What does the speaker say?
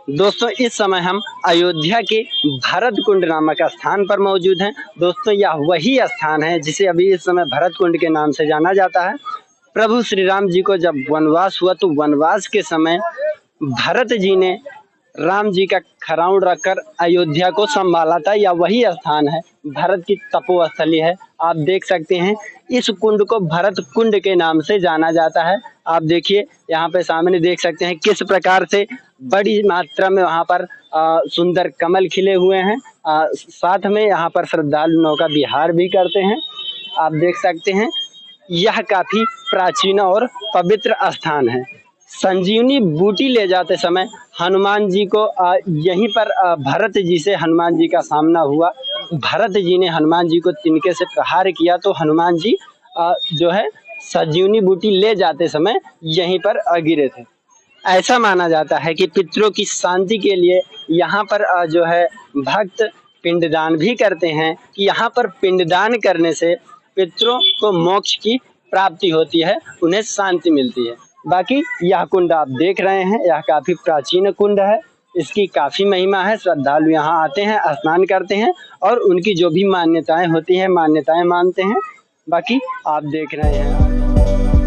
दोस्तों इस समय हम अयोध्या के भरत कुंड नामक स्थान पर मौजूद हैं। दोस्तों यह वही स्थान है जिसे अभी इस समय भरत कुंड के नाम से जाना जाता है। प्रभु श्री राम जी को जब वनवास हुआ तो वनवास के समय भरत जी ने राम जी का खराउन रखकर अयोध्या को संभाला था। यह वही स्थान है, भरत की तपोस्थली है। आप देख सकते हैं इस कुंड को भरत कुंड के नाम से जाना जाता है। आप देखिए यहाँ पे सामने देख सकते हैं किस प्रकार से बड़ी मात्रा में वहाँ पर सुंदर कमल खिले हुए हैं। साथ में यहाँ पर श्रद्धालु नौका विहार भी करते हैं। आप देख सकते हैं यह काफी प्राचीन और पवित्र स्थान है। संजीवनी बूटी ले जाते समय हनुमान जी को यहीं पर भरत जी से हनुमान जी का सामना हुआ। भरत जी ने हनुमान जी को तिनके से प्रहार किया तो हनुमान जी जो है संजीवनी बूटी ले जाते समय यहीं पर गिरे थे। ऐसा माना जाता है कि पितरों की शांति के लिए यहाँ पर जो है भक्त पिंडदान भी करते हैं कि यहाँ पर पिंडदान करने से पितरों को मोक्ष की प्राप्ति होती है, उन्हें शांति मिलती है। बाकी यह कुंड आप देख रहे हैं, यह काफी प्राचीन कुंड है, इसकी काफी महिमा है। श्रद्धालु यहाँ आते हैं, स्नान करते हैं और उनकी जो भी मान्यताएं होती हैं मान्यताएं मानते हैं। बाकी आप देख रहे हैं।